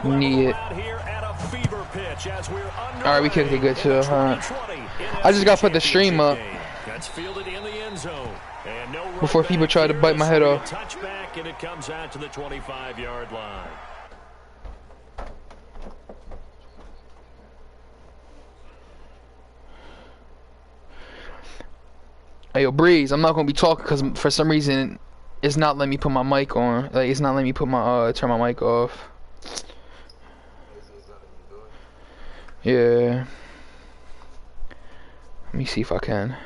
Need it. Alright, we kicked it good too, huh? I just gotta put the stream up before people try to bite my head off. Touchback, and it comes out to the 25-yard line. Hey, yo, Breeze, I'm not gonna be talking because for some reason it's not letting me put my mic on. Like, it's not letting me put my turn my mic off. Yeah. Let me see if I can.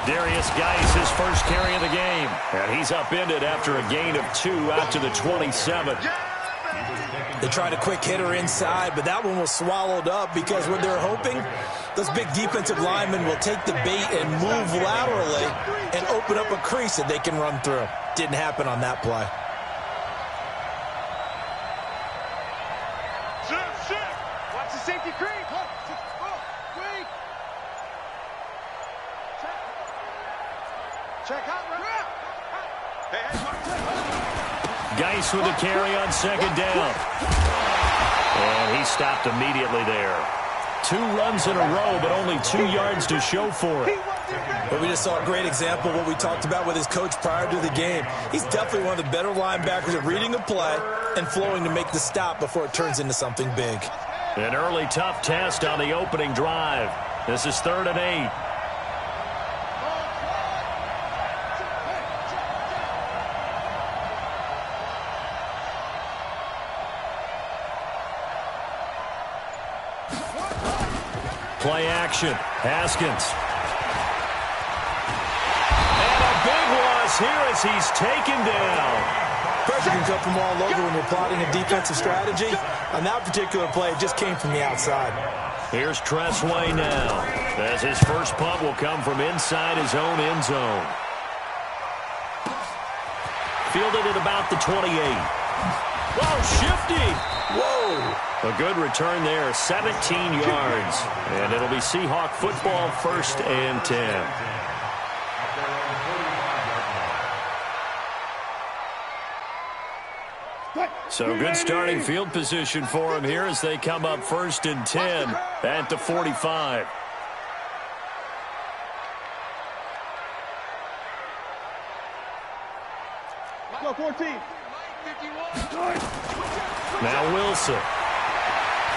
Darius Geis, his first carry of the game. And he's upended after a gain of 2 out to the 27. They tried a quick hitter inside, but that one was swallowed up because what they're hoping, those big defensive linemen will take the bait and move laterally and open up a crease that they can run through. Didn't happen on that play. Watch the safety creep. Check out. Geis with a carry on second down. And he stopped immediately there. 2 runs in a row, but only 2 yards to show for it. But we just saw a great example of what we talked about with his coach prior to the game. He's definitely one of the better linebackers at reading a play and flowing to make the stop before it turns into something big. An early tough test on the opening drive. This is 3rd and 8. Play action. Haskins. And a big loss here as he's taken down. Pressure can come from all over when you're plotting a defensive strategy. On that particular play, it just came from the outside. Here's Tressway now, as his first punt will come from inside his own end zone. Fielded at about the 28. Whoa, shifty. Whoa. A good return there, 17 yards. And it'll be Seahawk football, 1st and 10. So good starting field position for him here as they come up 1st and 10 at the 45. Go 14. Now Wilson.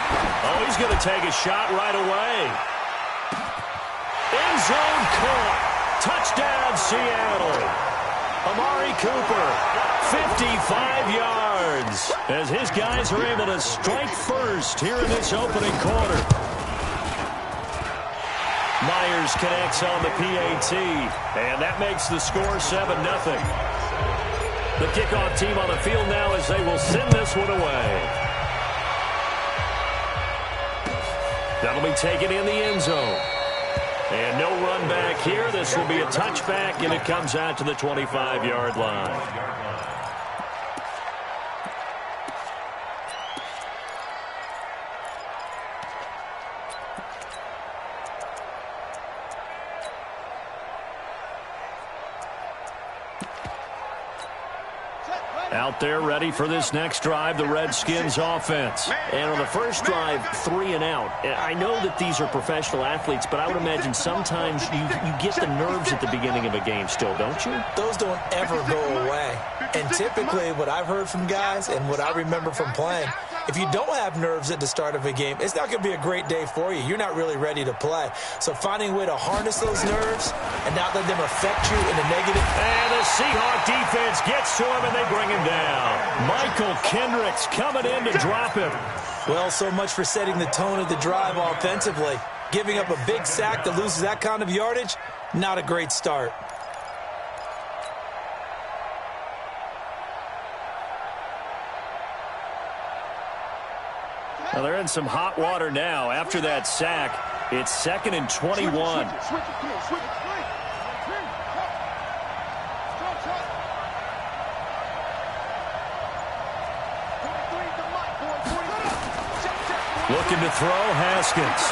Oh, he's going to take a shot right away. End zone caught. Touchdown, Seattle. Amari Cooper, 55 yards, as his guys are able to strike first here in this opening quarter. Myers connects on the PAT, and that makes the score 7-0. The kickoff team on the field now as they will send this one away. That'll be taken in the end zone. And no run back here. This will be a touchback, and it comes out to the 25-yard line. Out there ready for this next drive, the Redskins offense. And on the first drive, 3 and out. I know that these are professional athletes, but I would imagine sometimes you get the nerves at the beginning of a game still, don't you? Those don't ever go away. And typically what I've heard from guys and what I remember from playing, if you don't have nerves at the start of a game, it's not going to be a great day for you. You're not really ready to play. So finding a way to harness those nerves and not let them affect you in a negative. And the Seahawk defense gets to him, and they bring him down. Michael Kendricks coming in to drop him. Well, so much for setting the tone of the drive offensively. Giving up a big sack that loses that kind of yardage, not a great start. Well, they're in some hot water now. After that sack, it's 2nd and 21. Looking to throw, Haskins.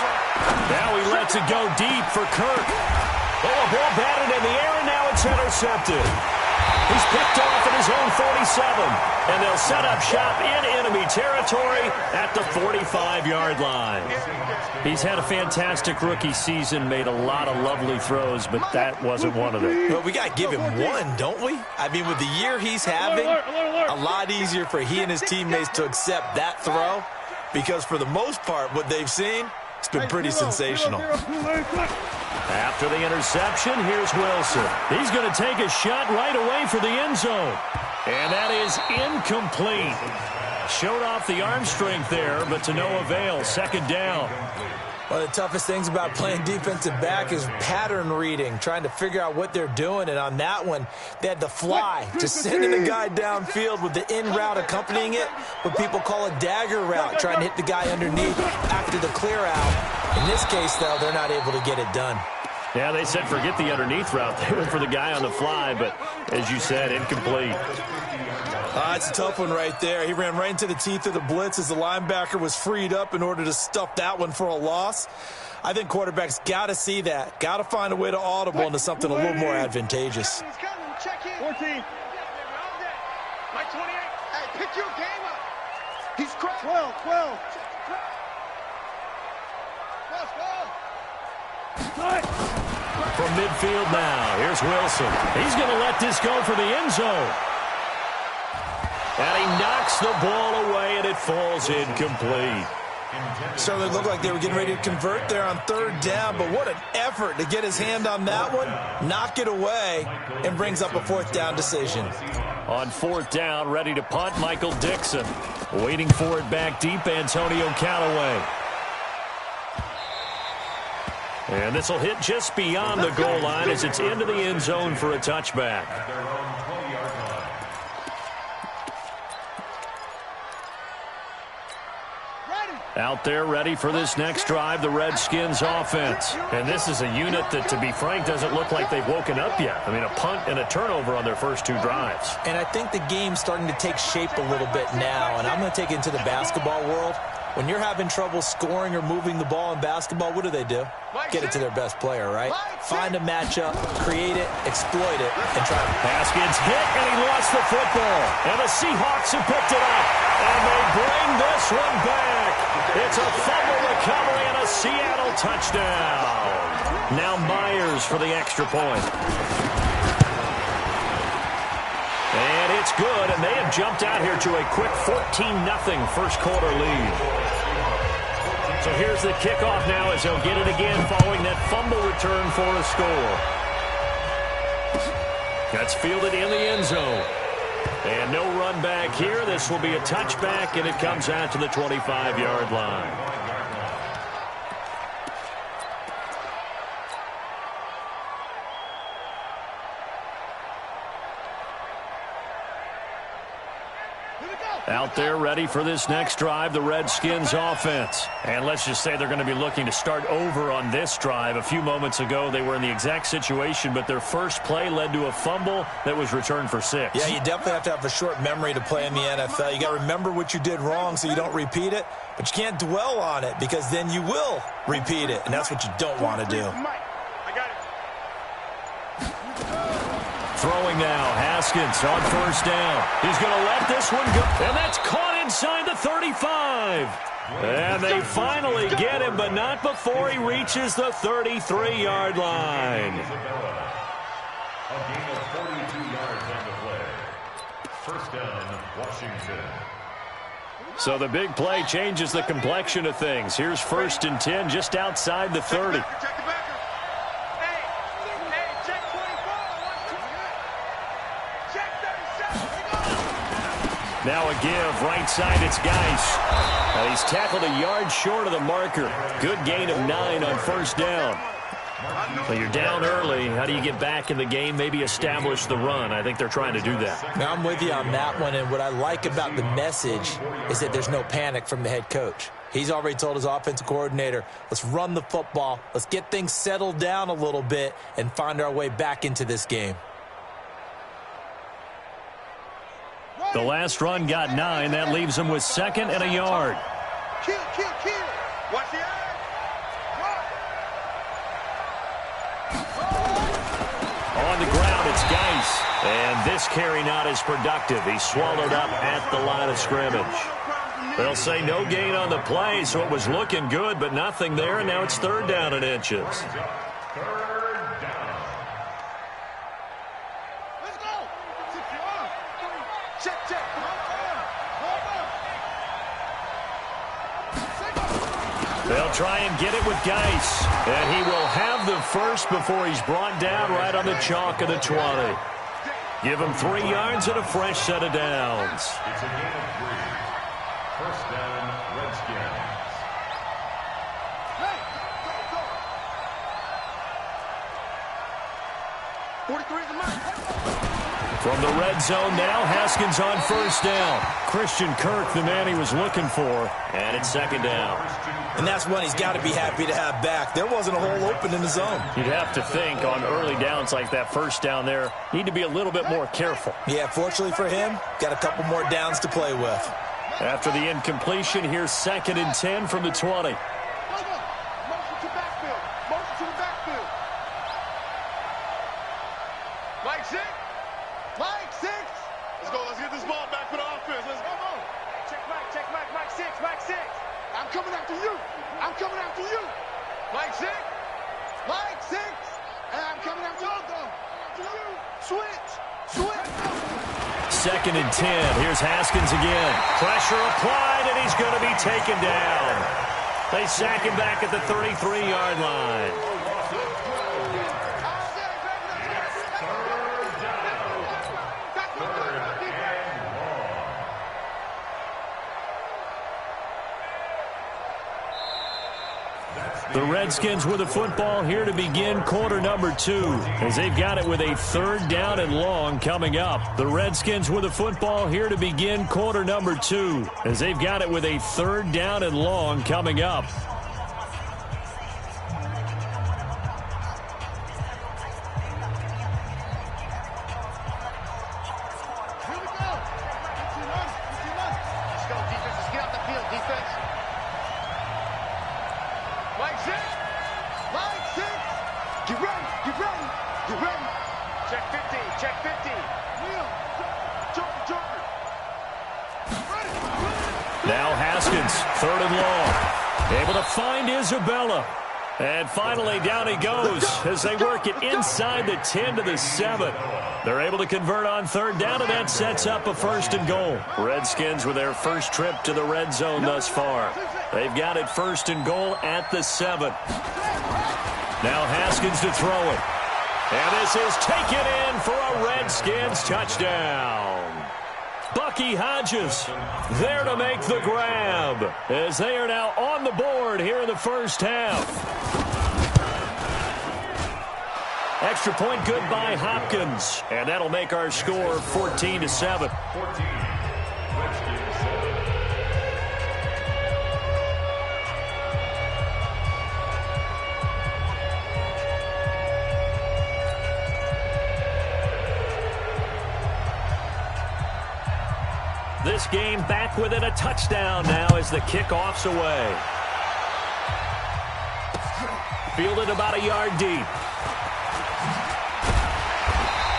Now he lets it go deep for Kirk. Oh, a ball batted in the air, and now it's intercepted. He's picked off at his own 47, and they'll set up shop in enemy territory at the 45-yard line. He's had a fantastic rookie season, made a lot of lovely throws, but that wasn't one of them. Well, we got to give him one, don't we? I mean, with the year he's having, a lot easier for he and his teammates to accept that throw, because for the most part, what they've seen, it's been pretty sensational. After the interception, here's Wilson. He's going to take a shot right away for the end zone. And that is incomplete. Showed off the arm strength there, but to no avail. 2nd down. One of the toughest things about playing defensive back is pattern reading, trying to figure out what they're doing. And on that one, they had the fly, just sending the guy downfield with the in route accompanying it, what people call a dagger route, trying to hit the guy underneath after the clear out. In this case, though, they're not able to get it done. Yeah, they said forget the underneath route. They went for the guy on the fly, but as you said, incomplete. It's a tough one right there. He ran right into the teeth of the blitz as the linebacker was freed up in order to stuff that one for a loss. I think quarterbacks got to see that. Got to find a way to audible into something a little more advantageous. 14. Mike 28. Hey, pick your game up. He's 12. From midfield now, here's Wilson. He's going to let this go for the end zone. And he knocks the ball away, and it falls incomplete. Certainly looked like they were getting ready to convert there on 3rd down, but what an effort to get his hand on that one, knock it away, and brings up a 4th down decision. On 4th down, ready to punt, Michael Dixon. Waiting for it back deep, Antonio Callaway. And this will hit just beyond the goal line as it's into the end zone for a touchback. Out there ready for this next drive, the Redskins offense. And this is a unit that, to be frank, doesn't look like they've woken up yet. I mean, a punt and a turnover on their first 2 drives. And I think the game's starting to take shape a little bit now, and I'm going to take it into the basketball world. When you're having trouble scoring or moving the ball in basketball, what do? Get it to their best player, right? Find a matchup, create it, exploit it, and try to... Haskins hit, and he lost the football. And the Seahawks have picked it up. And they bring this one back. It's a fumble recovery and a Seattle touchdown. Now Myers for the extra point. And it's good, and they have jumped out here to a quick 14-0 first quarter lead. So here's the kickoff now as they'll get it again following that fumble return for a score. That's fielded in the end zone. And no run back here. This will be a touchback, and it comes out to the 25-yard line. Out there ready for this next drive, the Redskins offense. And let's just say they're going to be looking to start over on this drive. A few moments ago, they were in the exact situation, but their first play led to a fumble that was returned for 6. Yeah, you definitely have to have a short memory to play in the NFL. You got to remember what you did wrong so you don't repeat it, but you can't dwell on it because then you will repeat it, and that's what you don't want to do. Throwing now, Haskins on first down. He's going to let this one go. And that's caught inside the 35. And they finally get him, but not before he reaches the 33-yard line. A gain of 42 yards on the play. First down, Washington. So the big play changes the complexion of things. Here's 1st and 10 just outside the 30. Now a give, right side, it's Geis. And he's tackled a yard short of the marker. Good gain of 9 on first down. So you're down early. How do you get back in the game, maybe establish the run? I think they're trying to do that. Now I'm with you on that one, and what I like about the message is that there's no panic from the head coach. He's already told his offensive coordinator, let's run the football, let's get things settled down a little bit and find our way back into this game. The last run got 9. That leaves him with 2nd and a yard. Kill. Watch the eye. On the ground, it's Geis. And this carry not as productive. He's swallowed up at the line of scrimmage. They'll say no gain on the play, so it was looking good, but nothing there, and now it's 3rd down and inches. Third down. Let's go. Check. They'll try and get it with Geis. And he will have the first before he's brought down right on the chalk of the 20. Give him 3 yards and a fresh set of downs. It's a gain of 3. First down, Redskins. Hey, go. 43 is the mark. From the red zone now, Haskins on first down. Christian Kirk, the man he was looking for, and it's 2nd down. And that's one he's got to be happy to have back. There wasn't a hole open in the zone. You'd have to think on early downs like that first down there, need to be a little bit more careful. Yeah, fortunately for him, got a couple more downs to play with. After the incompletion, here's 2nd and 10 from the 20. Motion to the backfield. Mike 6. Let's go. Let's get this ball back for the offense. Let's go. Check Mike. Mike 6. I'm coming after you. Mike 6. And I'm coming after you. Switch. 2nd and 10. Here's Haskins again. Pressure applied, and he's going to be taken down. They sack him back at the 33-yard line. The Redskins with the football here to begin quarter number 2, as they've got it with a 3rd down and long coming up. The Redskins with the football here to begin quarter number 2, as they've got it with a 3rd down and long coming up. Now Haskins, 3rd and long. Able to find Isabella. And finally down he goes as they work it inside the 10 to the 7. They're able to convert on 3rd down, and that sets up a 1st and goal. Redskins with their first trip to the red zone thus far. They've got it 1st and goal at the 7. Now Haskins to throw it. And this is taken in for a Redskins touchdown. Bucky Hodges there to make the grab as they are now on the board here in the first half. Extra point good by Hopkins, and that'll make our score 14-7. 14. Redskins 7. This game back within a touchdown now as the kickoff's away. Fielded about a yard deep.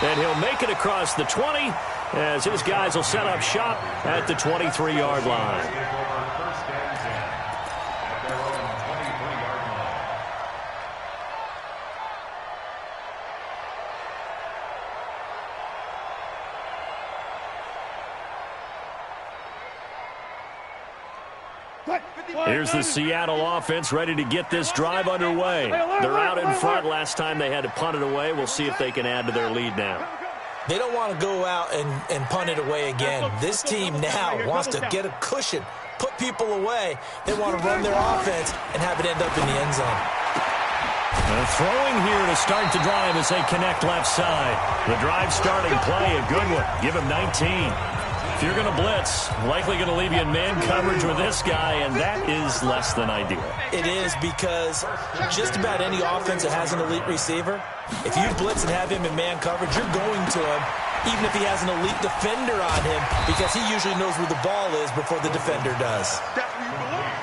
And he'll make it across the 20 as his guys will set up shop at the 23-yard line. Here's the Seattle offense ready to get this drive underway. They're out in front. Last time they had to punt it away. We'll see if they can add to their lead now. They don't want to go out and punt it away again. This team now wants to get a cushion, put people away. They want to run their offense and have it end up in the end zone. Throwing here to start the drive as they connect left side. The drive starting play, a good one. Give him 19. If you're going to blitz, likely going to leave you in man coverage with this guy, and that is less than ideal. It is, because just about any offense that has an elite receiver, if you blitz and have him in man coverage, you're going to him, even if he has an elite defender on him, because he usually knows where the ball is before the defender does.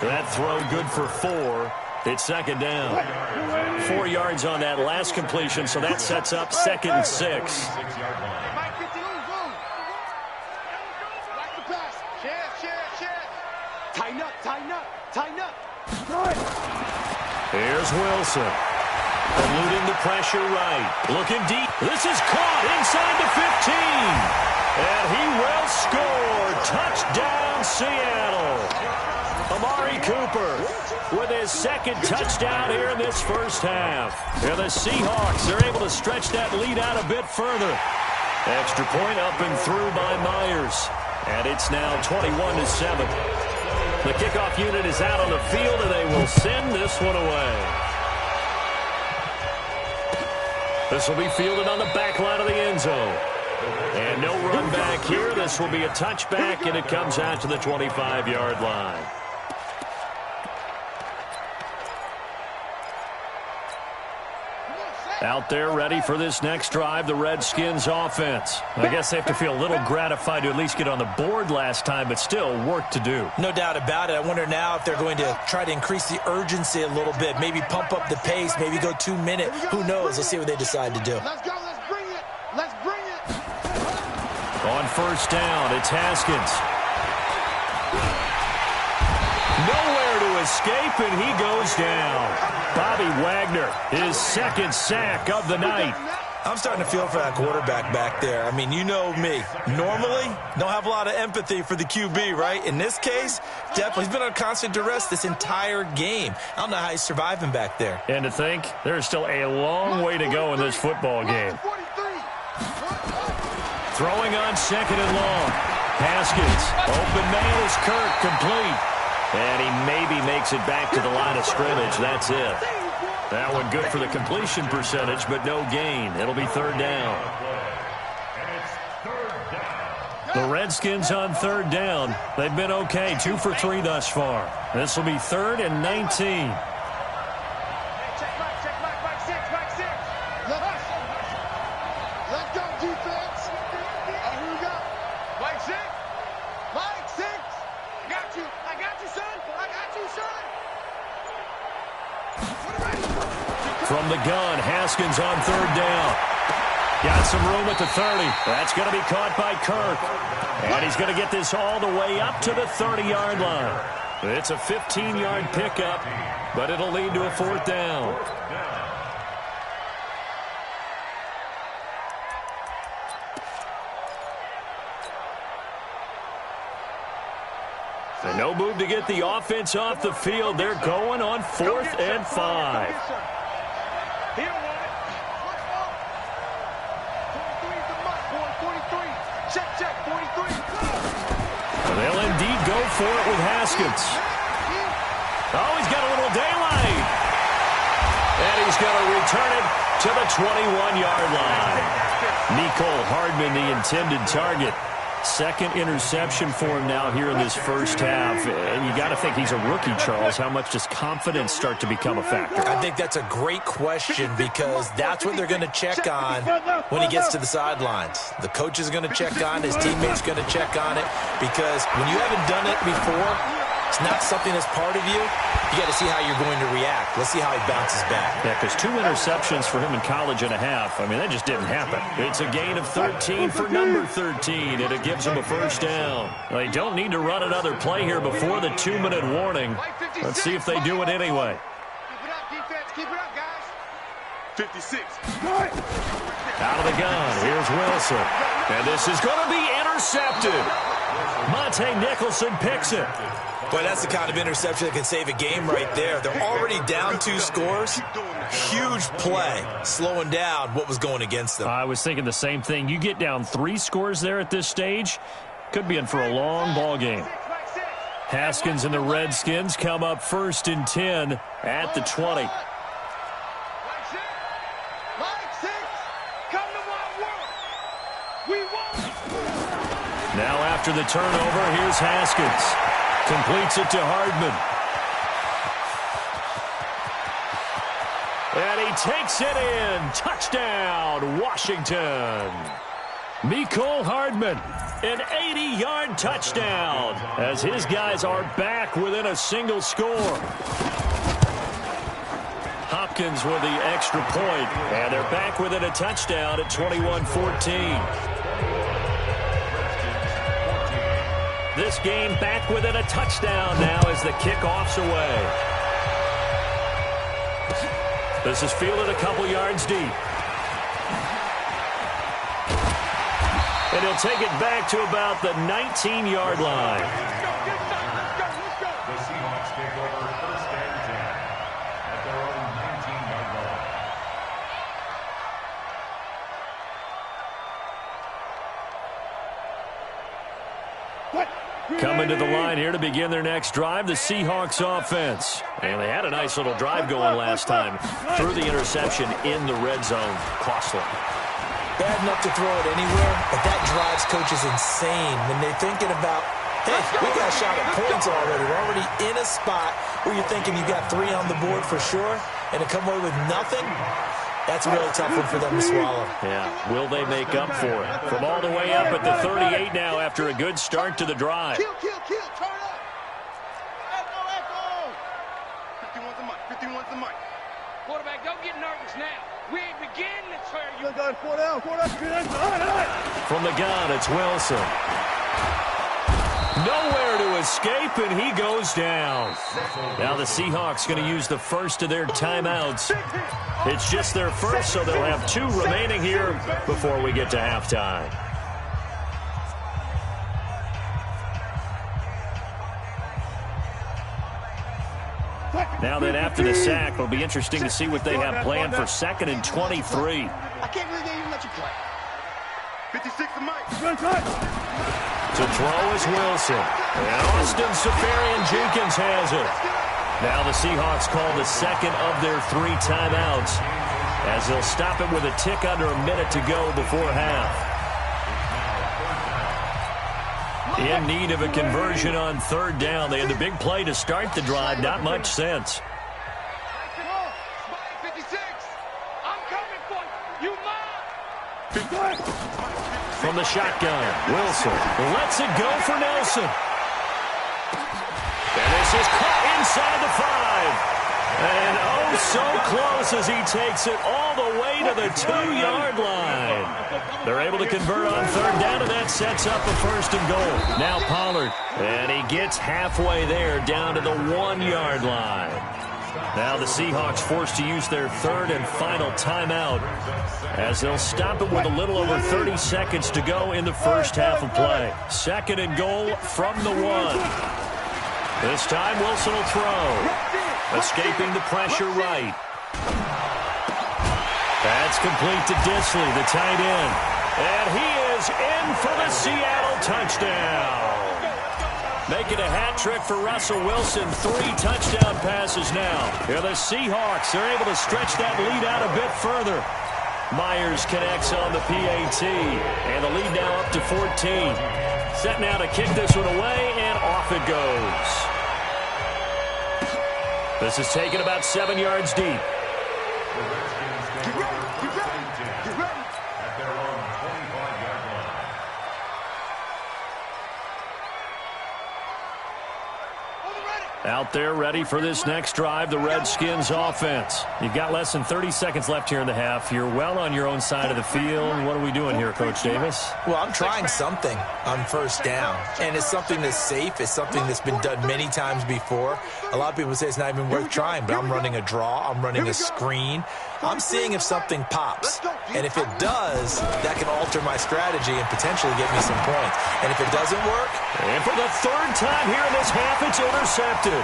That throw good for 4. It's second down. 4 yards on that last completion, so that sets up 2nd and 6. Here's Wilson. Eluding the pressure right. Looking deep. This is caught inside the 15. And he will score. Touchdown, Seattle. Amari Cooper with his 2nd touchdown here in this first half. And the Seahawks are able to stretch that lead out a bit further. Extra point up and through by Myers. And it's now 21-7. The kickoff unit is out on the field, and they will send this one away. This will be fielded on the back line of the end zone. And no run back here. This will be a touchback, and it comes out to the 25-yard line. Out there ready for this next drive, the Redskins offense. I guess they have to feel a little gratified to at least get on the board last time, but still work to do. No doubt about it. I wonder now if they're going to try to increase the urgency a little bit, maybe pump up the pace, maybe go 2 minutes. Who knows? Let's see what they decide to do. Let's go. Let's bring it. Let's bring it. On first down, it's Haskins. Nowhere to escape, and he goes down. Bobby Wagner, his 2nd sack of the night. I'm starting to feel for that quarterback back there. I mean, you know me. Normally, don't have a lot of empathy for the QB, right? In this case, definitely. He's been on constant duress this entire game. I don't know how he's surviving back there. And to think, there's still a long way to go in this football game. Throwing on 2nd and long. Haskins, open man is Kirk, complete. And he maybe makes it back to the line of scrimmage. That's it. That one good for the completion percentage, but no gain. It'll be 3rd down. The Redskins on 3rd down. They've been okay, 2 for 3 thus far. This will be 3rd and 19. Let's go, defense. Who we got? Mike 6. Mike 6. Got you. I got you, son. I got you, son. From the gun, Haskins on 3rd down. Got some room at the 30. That's going to be caught by Kirk. And he's going to get this all the way up to the 30-yard line. It's a 15-yard pickup, but it'll lead to a 4th down. And no move to get the offense off the field. They're going on 4th and 5. They'll indeed go for it with Haskins. Oh, he's got a little daylight. And he's going to return it to the 21-yard line. Nicole Hardman, the intended target. 2nd interception for him now here in this first half. And you got to think he's a rookie, Charles. How much does confidence start to become a factor? I think that's a great question, because that's what they're going to check on when he gets to the sidelines. The coach is going to check on, his teammates going to check on it, because when you haven't done it before, it's not something that's part of you. You got to see how you're going to react. Let's see how he bounces back. Yeah, because 2 interceptions for him in college and a half. I mean, that just didn't happen. It's a gain of 13 for number 13, and it gives him a first down. They don't need to run another play here before the 2-minute warning. Let's see if they do it anyway. Keep it up, defense. Keep it up, guys. 56. Out of the gun, here's Wilson. And this is going to be intercepted. Monte Nicholson picks it. Boy, that's the kind of interception that can save a game right there. They're already down 2 scores. Huge play, slowing down what was going against them. I was thinking the same thing. You get down 3 scores there at this stage, could be in for a long ball game. Haskins and the Redskins come up 1st and 10 at the 20. Now after the turnover, here's Haskins. Completes it to Hardman. And he takes it in. Touchdown, Washington. Mecole Hardman, an 80-yard touchdown, as his guys are back within a single score. Hopkins with the extra point, and they're back within a touchdown at 21-14. This game back within a touchdown now as the kickoff's away. This is fielded a couple yards deep. And he'll take it back to about the 19-yard line. The Seahawks take over 1st and 10 at their own 19-yard line. Coming to the line here to begin their next drive, the Seahawks offense. And they had a nice little drive going last time. Threw the interception in the red zone. Costly. Bad enough to throw it anywhere, but that drives coaches insane when they're thinking about, hey, we got a shot at points already. We're already in a spot where you're thinking you got 3 on the board for sure, and to come away with nothing, that's a really tough one for them to swallow. Yeah, will they make up for it? From all the way up at the 38 now after a good start to the drive. Kill, turn up. Echo. 51's the mic, 51's the mic. Quarterback, don't get nervous now. We ain't beginning to tear you. From the gun, it's Wilson. Nowhere to escape, and he goes down. Now the Seahawks going to use the first of their timeouts. It's just their first, so they'll have 2 remaining here before we get to halftime. Now then, after the sack, it'll be interesting to see what they have planned for 2nd and 23. I can't believe they even let you play. 56 the mic. To throw is Wilson. And Austin Seferian-Jenkins has it. Now the Seahawks call the 2nd of their 3 timeouts, as they'll stop it with a tick under a minute to go before half. In need of a conversion on 3rd down. They had the big play to start the drive. Not much sense. 56. I'm coming for you. You mine. From the shotgun, Wilson lets it go for Nelson. And this is caught inside the 5. And oh, so close as he takes it all the way to the 2-yard line. They're able to convert on 3rd down, and that sets up a 1st and goal. Now Pollard, and he gets halfway there down to the 1-yard line. Now the Seahawks forced to use their 3rd and final timeout, as they'll stop it with a little over 30 seconds to go in the first half of play. 2nd and goal from the 1. This time Wilson will throw. Escaping the pressure right. That's complete to Disley, the tight end. And he is in for the Seattle touchdown. Making a hat trick for Russell Wilson. 3 touchdown passes now. Here the Seahawks, they're able to stretch that lead out a bit further. Myers connects on the PAT. And the lead now up to 14. Set now to kick this one away, and off it goes. This is taken about 7 yards deep. The Redskins take over 1st and 10 at their own 25-yard line. Hold it ready. Out there ready for this next drive, the Redskins offense. You've got less than 30 seconds left here in the half. You're well on your own side of the field. What are we doing here, Coach Davis? Well, I'm trying something on first down, and it's something that's safe. It's something that's been done many times before. A lot of people say it's not even worth trying, but I'm running a draw. I'm running a screen. I'm seeing if something pops, and if it does, that can alter my strategy and potentially get me some points. And if it doesn't work, and for the third time here in this half, it's intercepted.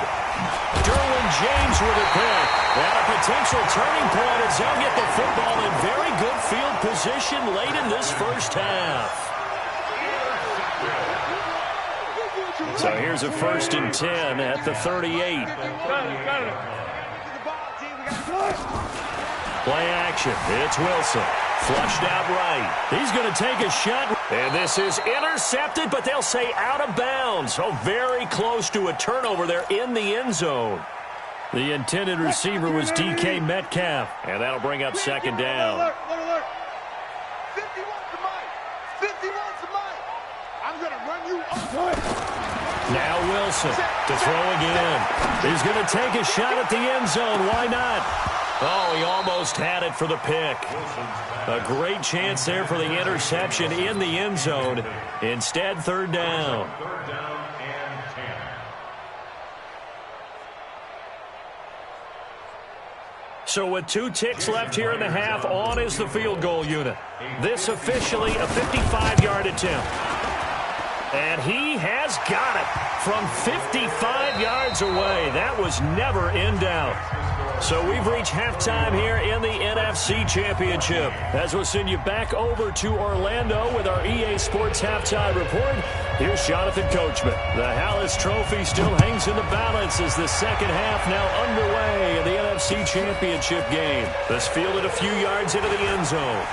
Derwin James with a pick, and a potential turning point as they'll get the football in very good field position late in this first half. So here's a 1st and 10 at the 38. Play action. It's Wilson. Flushed out right. He's going to take a shot. And this is intercepted, but they'll say out of bounds. Oh, very close to a turnover there in the end zone. The intended receiver was DK Metcalf. And that'll bring up 2nd down. Alert, alert, alert. 50 wants the mic. 50 wants the mic. I'm going to run you up. Now Wilson to throw again. He's going to take a shot at the end zone. Why not? Oh, he almost had it for the pick. A great chance there for the interception in the end zone. Instead, 3rd down. 3rd down and 10. So with 2 ticks left here in the half, on is the field goal unit. This officially a 55-yard attempt. And he has got it from 55 yards away. That was never in doubt. So we've reached halftime here in the NFC Championship. As we'll send you back over to Orlando with our EA Sports Halftime Report, here's Jonathan Coachman. The Hallis Trophy still hangs in the balance as the second half now underway in the NFC Championship game. This fielded a few yards into the end zone.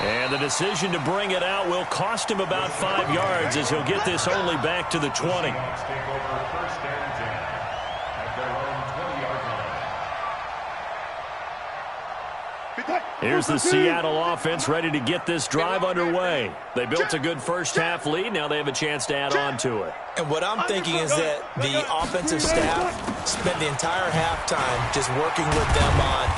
And the decision to bring it out will cost him about 5 yards as he'll get this only back to the 20. SeaHawks take over 1st and 10 at their own 20-yard line. Here's the Seattle offense ready to get this drive underway. They built a good first half lead. Now they have a chance to add on to it. and what I'm thinking is that the offensive staff spent the entire halftime just working with them on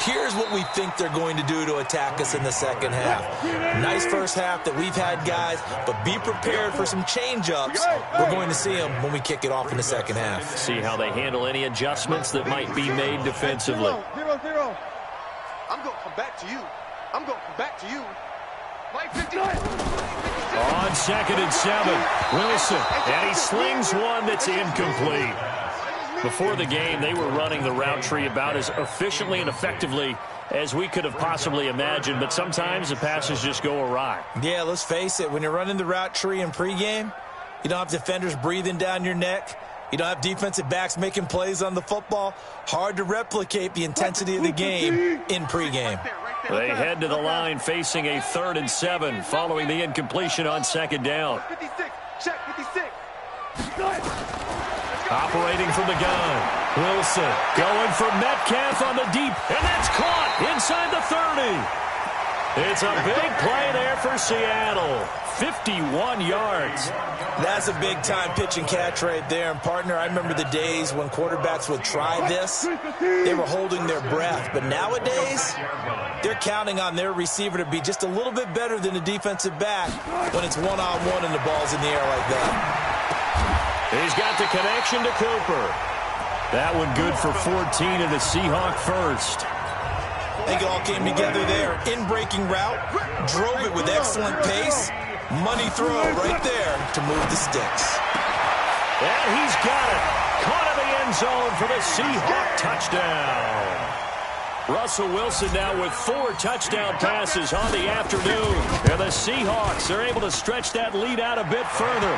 here's what we think they're going to do to attack us in the second half. Nice first half that we've had, guys, but be prepared for some change-ups. We're going to see them when we kick it off in the second half. See how they handle any adjustments that might be made defensively. 0-0. I'm going to come back to you. I'm going to come back to you. On 2nd and 7, Wilson, and he slings one that's incomplete. Before the game, they were running the route tree about as efficiently and effectively as we could have possibly imagined, but sometimes the passes just go awry. Yeah, let's face it, when you're running the route tree in pregame, you don't have defenders breathing down your neck. You don't have defensive backs making plays on the football. Hard to replicate the intensity of the game in pregame. They head to the line facing a 3rd and 7 following the incompletion on 2nd down. 56. Check 56. Operating from the gun. Wilson going for Metcalf on the deep, and that's caught inside the 30. It's a big play there for Seattle. 51 yards. That's a big-time pitch and catch right there. And, partner, I remember the days when quarterbacks would try this. They were holding their breath. But nowadays, they're counting on their receiver to be just a little bit better than the defensive back when it's one-on-one and the ball's in the air like that. He's got the connection to Cooper. That one good for 14 and a Seahawk first. I think it all came together there. In-breaking route, drove it with excellent pace. Money throw right there to move the sticks. And he's got it. Caught in the end zone for the Seahawk touchdown. Russell Wilson now with 4 touchdown passes on the afternoon. And the Seahawks are able to stretch that lead out a bit further.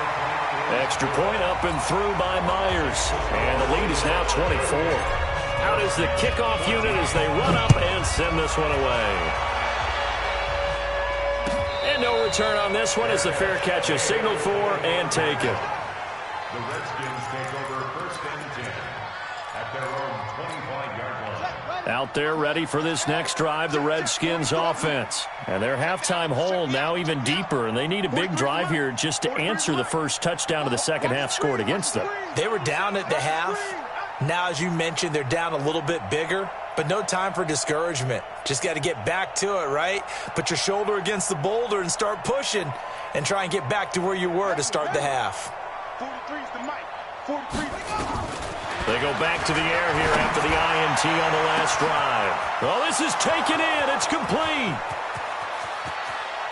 Extra point up and through by Myers. And the lead is now 24. Out is the kickoff unit as they run up and send this one away. And no return on this one as the fair catch is signaled for and taken. The Redskins take over 1st and 10 at their own 25-yard line. Out there ready for this next drive, the Redskins offense. And their halftime hole now even deeper, and they need a big drive here just to answer the first touchdown of the second half scored against them. They were down at the half. Now, as you mentioned, they're down a little bit bigger, but no time for discouragement. Just got to get back to it, right? Put your shoulder against the boulder and start pushing and try and get back to where you were to start the half. 43 is the mic. 43. They go back to the air here after the INT on the last drive. Oh, this is taken in. It's complete.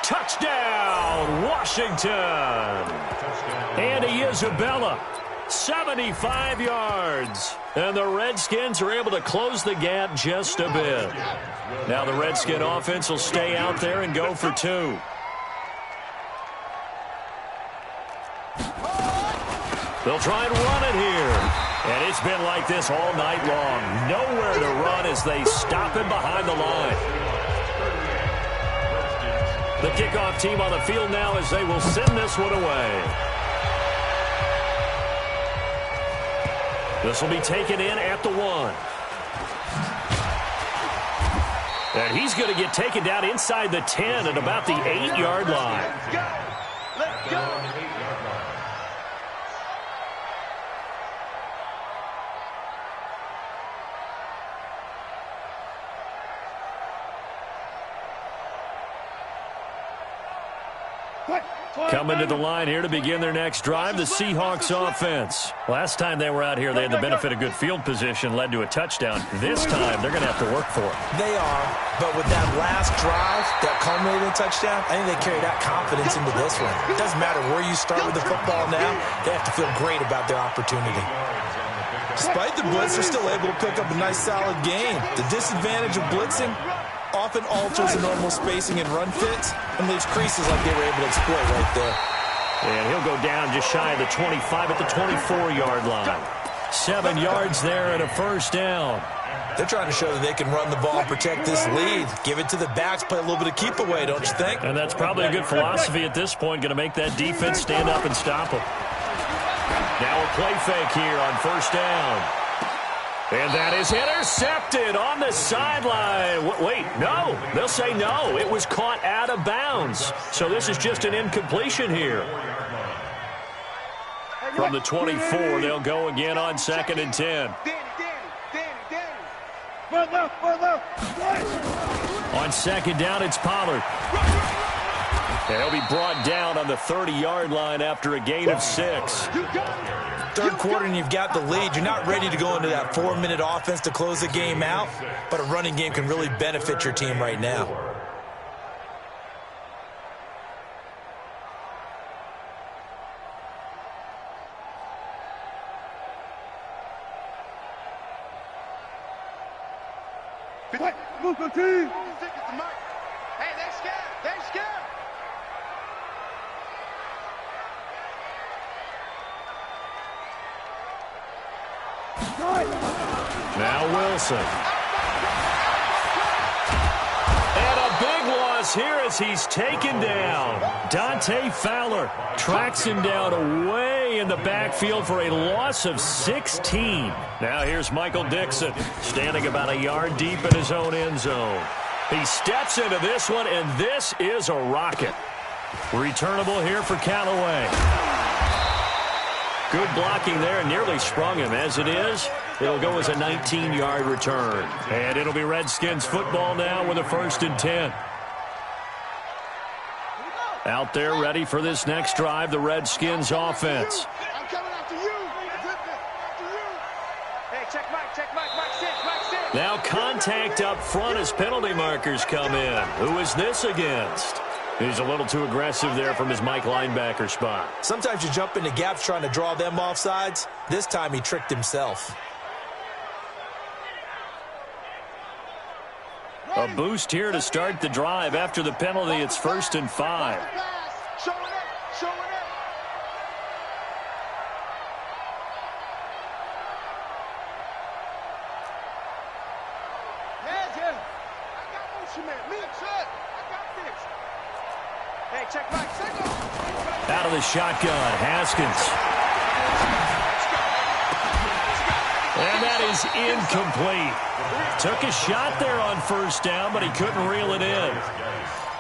Touchdown, Washington. Andy Isabella, 75 yards. And the Redskins are able to close the gap just a bit. Now the Redskin offense will stay out there and go for two. They'll try and run it here. And it's been like this all night long. Nowhere to run as they stop him behind the line. The kickoff team on the field now as they will send this one away. This will be taken in at the 1. And he's going to get taken down inside the 10 at about the 8-yard line. Let's go. Coming to the line here to begin their next drive, the Seahawks offense. Last time they were out here, they had the benefit of good field position, led to a touchdown. This time, they're going to have to work for it. They are, but with that last drive, that culminating touchdown, I think they carry that confidence into this one. It doesn't matter where you start with the football now, they have to feel great about their opportunity. Despite the blitz, they're still able to pick up a nice, solid gain. The disadvantage of blitzing often alters the normal spacing and run fits and leaves creases like they were able to exploit right there. And he'll go down just shy of the 25 at the 24-yard line. 7 yards there and a first down. They're trying to show that they can run the ball and protect this lead. Give it to the backs, play a little bit of keep away, don't you think? And that's probably a good philosophy at this point, going to make that defense stand up and stop them. Now a play fake here on first down. And that is intercepted on the sideline. Wait, no. They'll say no. It was caught out of bounds. So this is just an incompletion here. From the 24, they'll go again on 2nd and 10. On 2nd down, it's Pollard. And he'll be brought down on the 30-yard line after a gain of 6. Third quarter and you've got the lead. You're not ready to go into that 4-minute offense to close the game out, but a running game can really benefit your team right now. Move the team. Hey, they're scared. They're scared. Now Wilson. And a big loss here as he's taken down. Dante Fowler tracks him down away in the backfield for a loss of 16. Now here's Michael Dixon standing about a yard deep in his own end zone. He steps into this one, and this is a rocket. Returnable here for Callaway. Good blocking there, and nearly sprung him. As it is, it'll go as a 19-yard return. And it'll be Redskins football now with a 1st and 10. Out there ready for this next drive, the Redskins offense. I'm coming after you. After you. Hey, check Mike, Mike 6. Now contact up front as penalty markers come in. Who is this against? He's a little too aggressive there from his Mike linebacker spot. Sometimes you jump into gaps trying to draw them off sides. This time he tricked himself. A boost here to start the drive. After the penalty, it's 1st and 5. Showing it. Yeah. I got motion, man. Me, shut. I got this. Hey, check Mike. Out of the shotgun, Haskins. And that is incomplete. Took a shot there on first down, but he couldn't reel it in.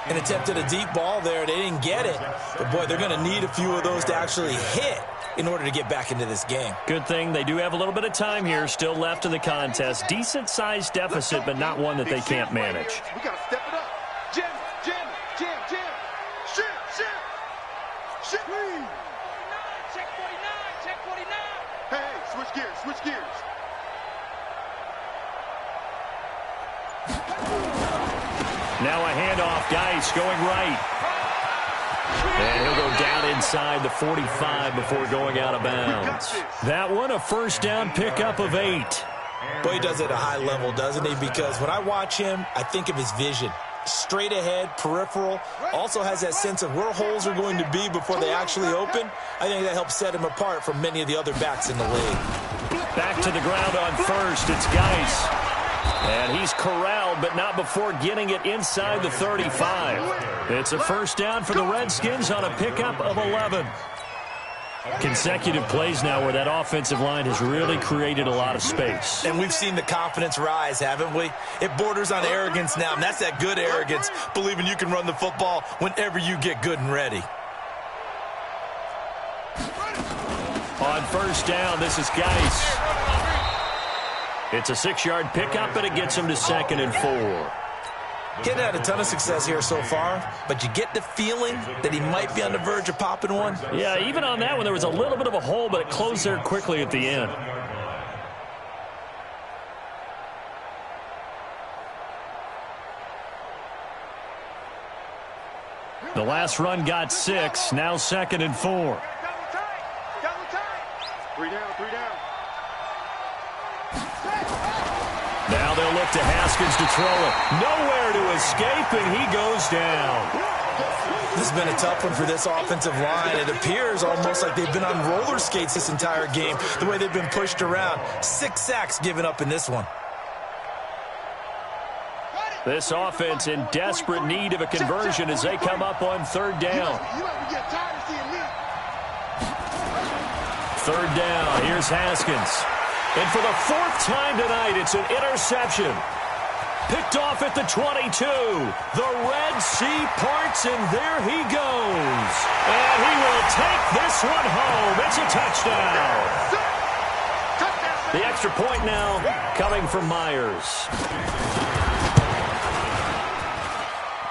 And attempted a deep ball there. They didn't get it. But, boy, they're going to need a few of those to actually hit in order to get back into this game. Good thing they do have a little bit of time here still left in the contest. Decent-sized deficit, but not one that they can't manage. We got to step it up. Jim. Shit. Check 49. Hey, switch gears. Now a handoff. Geis going right. And he'll go down inside the 45 before going out of bounds. That one, a first down pickup of 8. Boy, he does it at a high level, doesn't he? Because when I watch him, I think of his vision. Straight ahead, peripheral, also has that sense of where holes are going to be before they actually open. I think that helps set him apart from many of the other backs in the league. Back to the ground on first. It's Geis. And he's corralled, but not before getting it inside the 35. It's a first down for the Redskins on a pickup of 11. Consecutive plays now where that offensive line has really created a lot of space. And we've seen the confidence rise, haven't we? It borders on arrogance now, and that's that good arrogance, believing you can run the football whenever you get good and ready. On first down, this is Geis. It's a 6-yard pickup, and it gets him to 2nd and 4. Getting had a ton of success here so far, but you get the feeling that he might be on the verge of popping one. Yeah, even on that one, there was a little bit of a hole, but it closed there quickly at the end. The last run got 6, now 2nd and 4. Three down. Now they'll look to Haskins to throw it. Nowhere to escape, and he goes down. This has been a tough one for this offensive line. It appears almost like they've been on roller skates this entire game, the way they've been pushed around. 6 sacks given up in this one. This offense in desperate need of a conversion as they come up on 3rd down. 3rd down, here's Haskins. And for the 4th time tonight, it's an interception. Picked off at the 22. The Red Sea parts, and there he goes. And he will take this one home. It's a touchdown. The extra point now coming from Myers.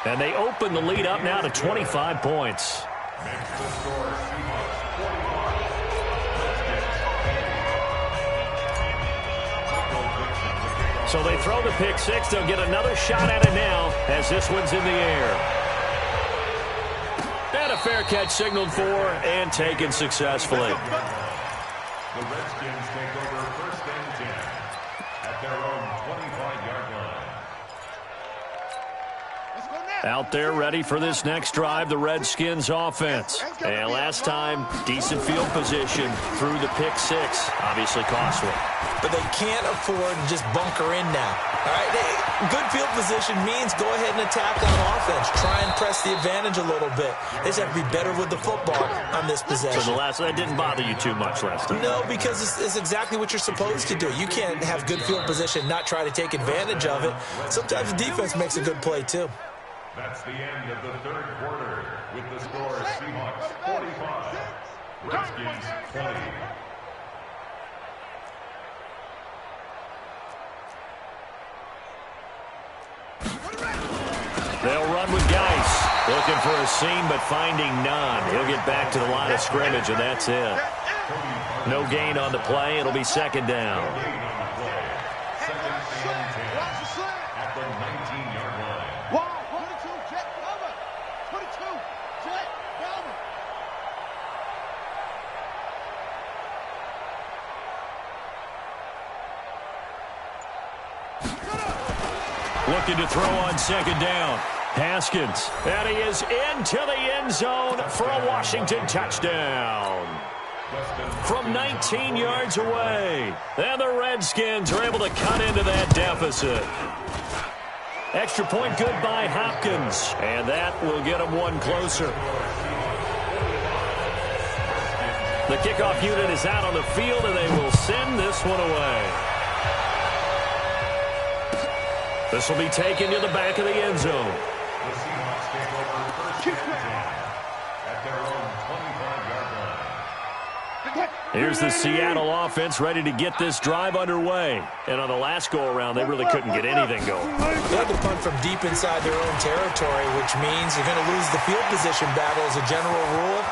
And they open the lead up now to 25 points. So they throw the pick 6. They'll get another shot at it now as this one's in the air. And a fair catch signaled for and taken successfully. The Redskins take over 1st and 10 at their own 25-yard line. Out there ready for this next drive, the Redskins offense. And last time, decent field position through the pick 6. Obviously costly. But they can't afford to just bunker in now. All right, good field position means go ahead and attack on offense. Try and press the advantage a little bit. They just have to be better with the football on this possession. So that didn't bother you too much last time? No, because it's exactly what you're supposed to do. You can't have good field position and not try to take advantage of it. Sometimes the defense makes a good play, too. That's the end of the 3rd quarter with the score SeaHawks 45, Redskins 20. They'll run with Geis. Looking for a seam, but finding none. He'll get back to the line of scrimmage, and that's it. No gain on the play. It'll be 2nd down. At the 19-yard line. Looking to throw on 2nd down. Haskins. And he is into the end zone for a Washington touchdown. From 19 yards away. And the Redskins are able to cut into that deficit. Extra point good by Hopkins. And that will get them one closer. The kickoff unit is out on the field, and they will send this one away. This will be taken to the back of the end zone. The Seahawks take over first and 10 at their own 25-yard line. Here's the Seattle offense ready to get this drive underway. And on the last go-around, they really couldn't get anything going. They had to punt from deep inside their own territory, which means you're going to lose the field position battle as a general rule.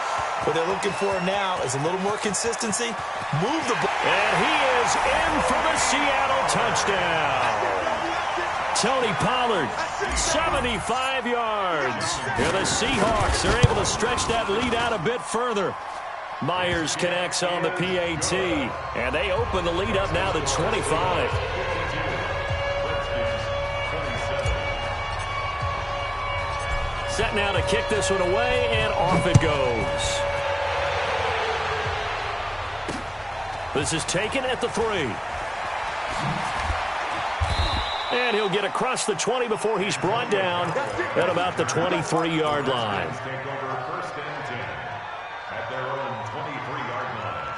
What they're looking for now is a little more consistency. Move the ball. And he is in for the Seattle touchdown. Tony Pollard, 75 yards. Here the Seahawks are able to stretch that lead out a bit further. Myers connects on the PAT, and they open the lead up now to 25. Set now to kick this one away, and off it goes. This is taken at the 3. And he'll get across the 20 before he's brought down at about the 23-yard line. Take over first and 10 at their own 23-yard line.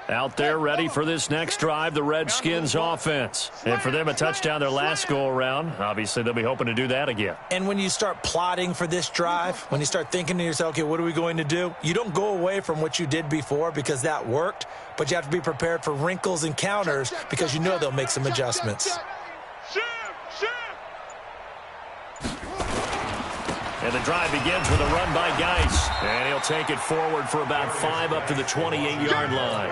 Out there ready for this next drive, the Redskins offense. And for them, a touchdown their last go-around. Obviously, they'll be hoping to do that again. And when you start plotting for this drive, when you start thinking to yourself, okay, what are we going to do? You don't go away from what you did before because that worked, but you have to be prepared for wrinkles and counters because you know they'll make some adjustments. And the drive begins with a run by Geis. And he'll take it forward for about 5 up to the 28-yard line.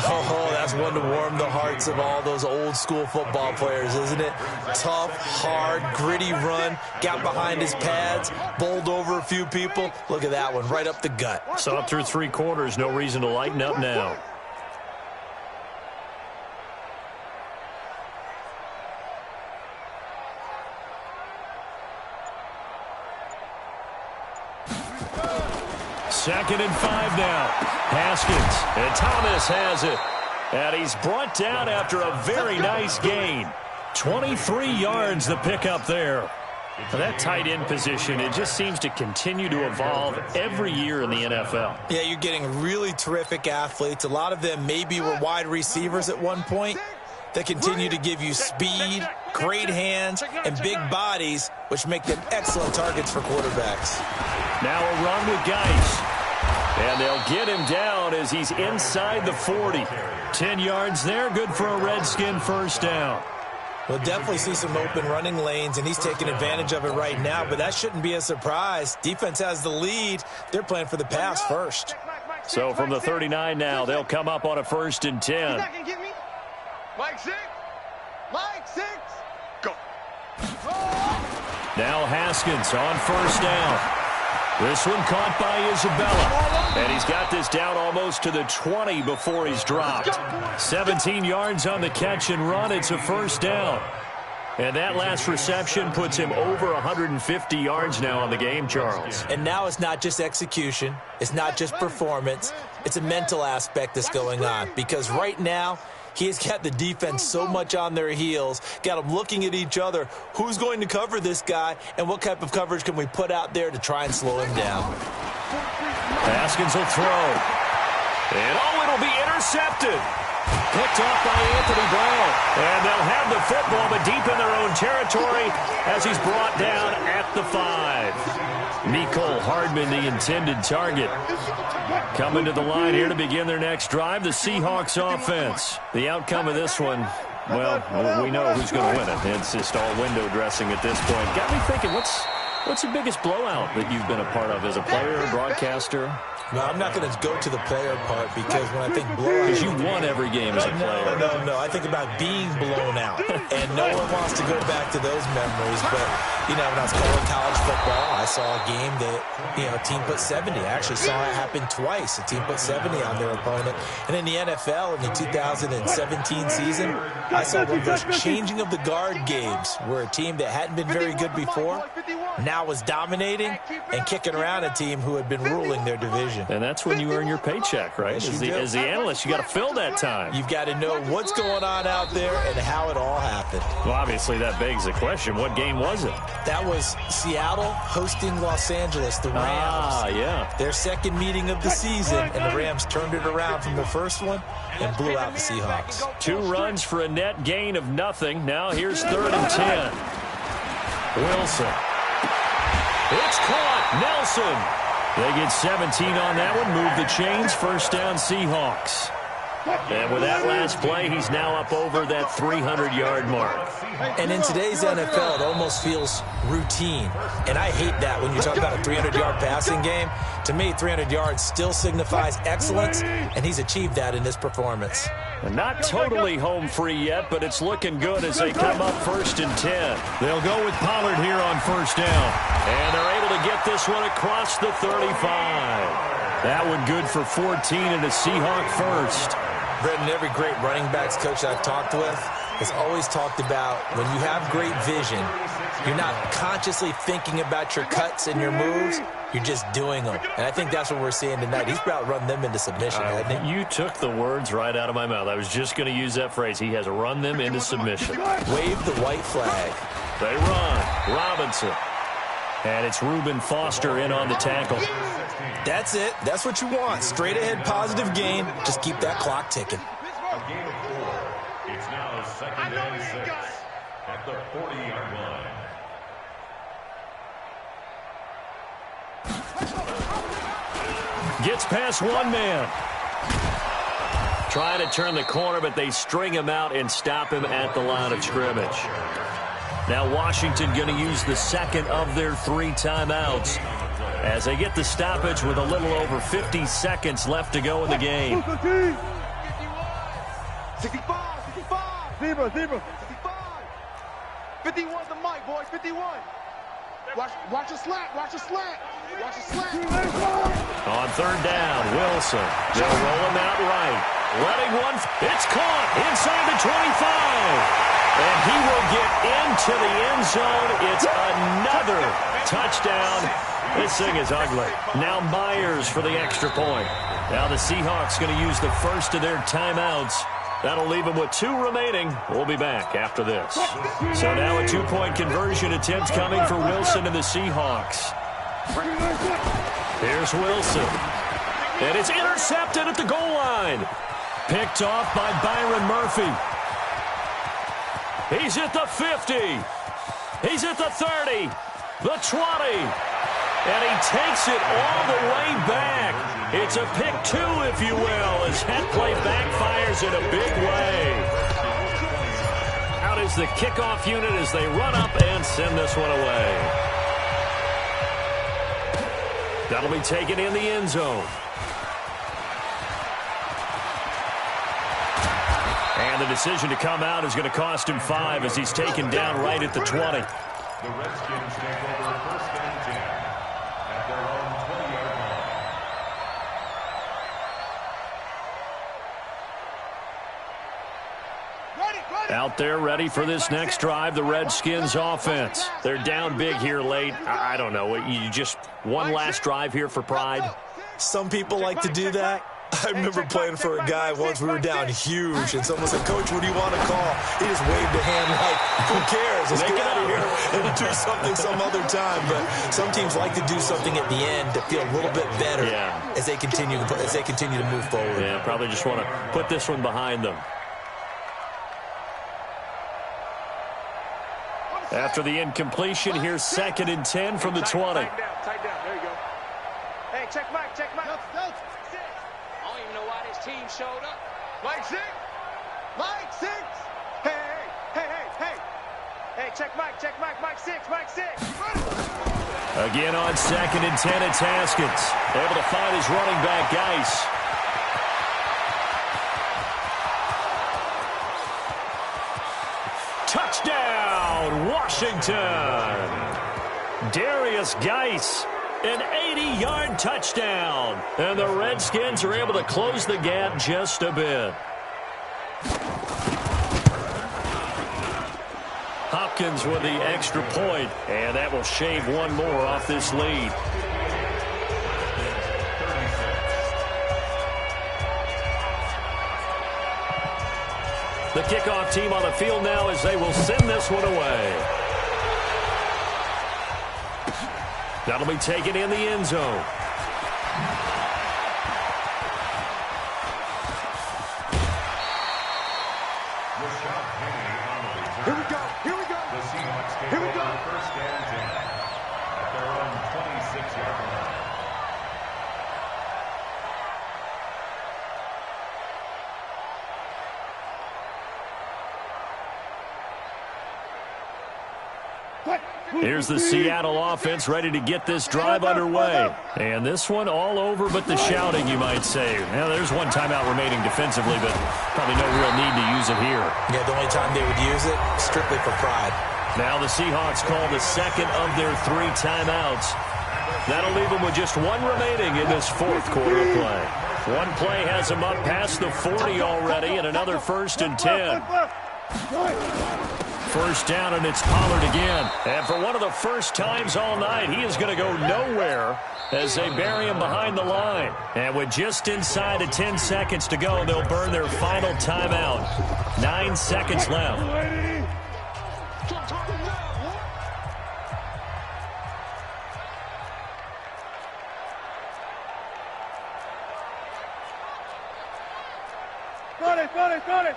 Oh, that's one to warm the hearts of all those old-school football players, isn't it? Tough, hard, gritty run, got behind his pads, bowled over a few people. Look at that one, right up the gut. So up through 3 quarters, no reason to lighten up now. Second and 5 now. Haskins, and Thomas has it. And he's brought down after a very nice gain. 23 yards the pickup there. For that tight end position, it just seems to continue to evolve every year in the NFL. Yeah, you're getting really terrific athletes. A lot of them maybe were wide receivers at one point. They continue to give you speed, great hands, and big bodies, which make them excellent targets for quarterbacks. Now a run with Geis. And they'll get him down as he's inside the 40. 10 yards there, good for a Redskin first down. We'll definitely see some open running lanes, and he's taking advantage of it right now, but that shouldn't be a surprise. Defense has the lead. They're playing for the pass first. So from the 39 now, they'll come up on a 1st and 10. Mike 6. Mike 6. Go. Now Haskins on 1st down. This one caught by Isabella. And he's got this down almost to the 20 before he's dropped. 17 yards on the catch and run. It's a 1st down. And that last reception puts him over 150 yards now on the game, Charles. And now it's not just execution. It's not just performance. It's a mental aspect that's going on. Because right now, he's got the defense so much on their heels, got them looking at each other. Who's going to cover this guy, and what type of coverage can we put out there to try and slow him down? Haskins will throw. And it'll be intercepted. Picked off by Anthony Brown. And they'll have the football, but deep in their own territory as he's brought down at the 5. Mecole Hardman, the intended target. Coming to the line here to begin their next drive, the Seahawks offense. The outcome of this one, well, we know who's going to win it. It's just all window dressing at this point. Got me thinking, what's the biggest blowout that you've been a part of as a player, broadcaster? No, I'm not going to go to the player part because when I think blowout... Because you won every game as a player. No. I think about being blown out. And no one wants to go back to those memories. But, you know, when I was calling college football, I saw a game that, a team put 70. I actually saw it happen twice. A team put 70 on their opponent. And in the NFL, in the 2017 season, I saw one of those changing of the guard games where a team that hadn't been very good before now was dominating and kicking around a team who had been ruling their division. And that's when you earn your paycheck, right? As the analyst, you got to fill that time. You've got to know what's going on out there and how it all happened. Well, obviously, that begs the question, what game was it? That was Seattle hosting Los Angeles, the Rams. Ah, yeah. Their second meeting of the season, and the Rams turned it around from the first one and blew out the Seahawks. 2 runs for a net gain of nothing. Now here's 3rd and 10. Wilson. It's caught. Nelson. They get 17 on that one. Move the chains. First down, Seahawks. And with that last play, he's now up over that 300-yard mark. And in today's NFL, it almost feels routine. And I hate that when you talk about a 300-yard passing game. To me, 300 yards still signifies excellence, and he's achieved that in this performance. And not totally home free yet, but it's looking good as they come up 1st and 10. They'll go with Pollard here on 1st down. And they're able to get this one across the 35. That one good for 14 and a Seahawk first. Brendan, every great running backs coach I've talked with has always talked about when you have great vision, you're not consciously thinking about your cuts and your moves. You're just doing them. And I think that's what we're seeing tonight. He's about run them into submission, hasn't he? You took the words right out of my mouth. I was just going to use that phrase. He has run them into submission. Wave the white flag. They run. Robinson. And it's Reuben Foster in on the tackle. That's it. That's what you want. Straight ahead positive game. Just keep that clock ticking. A gain of 4. It's now 2nd and 6 at the 40-yard line. Gets past one man. Trying to turn the corner, but they string him out and stop him at the line of scrimmage. Now Washington going to use the second of their 3 timeouts as they get the stoppage with a little over 50 seconds left to go in the game. 65, 65. Zebra, 65. 51 the mic, boys, 51. Watch a slant, watch a slant. Watch a slant. On 3rd down, Wilson. They'll roll him out right. Letting one. It's caught inside the 25. And he will get into the end zone. It's another touchdown. This thing is ugly. Now Myers for the extra point. Now the Seahawks going to use the first of their timeouts. That'll leave them with 2 remaining. We'll be back after this. So now a 2-point conversion attempt coming for Wilson and the Seahawks. Here's Wilson. And it's intercepted at the goal line. Picked off by Byron Murphy. He's at the 50. He's at the 30. The 20. And he takes it all the way back. It's a pick 2, if you will, as that play backfires in a big way. Out is the kickoff unit as they run up and send this one away. That'll be taken in the end zone. And the decision to come out is going to cost him 5 as he's taken down right at the 20. The Redskins take over 1st and 10 at their own 20-yard line. Out there ready for this next drive, the Redskins offense. They're down big here late. I don't know. You just one last drive here for pride? Some people like to do that. I remember playing for a guy once. We were down huge, and someone said, "Coach, what do you want to call?" He just waved a hand like, "Who cares? Let's get out of here and do something some other time." But some teams like to do something at the end to feel a little bit better as they continue to move forward. Yeah, probably just want to put this one behind them. After the incompletion, here's 2nd and 10 from the 20. Tight down. There you go. Hey, check Mike. I don't even know why this team showed up. Mike 6. Mike 6. Hey. Hey, check Mike. Mike 6. Again on 2nd and 10, it's Haskins. Able to find his running back, Geis. Touchdown, Washington. Darius Geis, an 80-yard touchdown. And the Redskins are able to close the gap just a bit. Redskins with the extra point, and that will shave one more off this lead. The kickoff team on the field now as they will send this one away. That'll be taken in the end zone. Here we go. Here we go. The Seahawks take Here we go. over first and 10 at their own 26-yard line. Here's the Seattle offense ready to get this drive underway. And this one all over but the shouting, you might say. Now, there's one timeout remaining defensively, but probably no real need to use it here. Yeah, the only time they would use it, strictly for pride. Now the Seahawks call the second of their 3 timeouts. That'll leave them with just one remaining in this fourth quarter of play. One play has them up past the 40 already, and another 1st and 10. First down, and it's Pollard again. And for one of the first times all night, he is going to go nowhere as they bury him behind the line. And with just inside of 10 seconds to go, they'll burn their final timeout. 9 seconds left. Got it.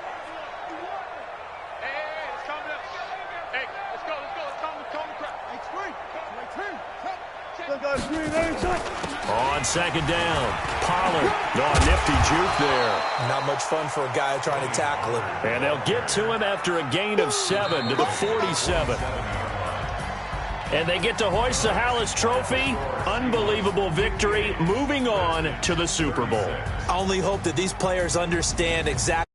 On second down, Pollard. Oh, nifty juke there. Not much fun for a guy trying to tackle him. And they'll get to him after a gain of 7 to the 47. And they get to hoist the Hallis Trophy. Unbelievable victory, moving on to the Super Bowl. I only hope that these players understand exactly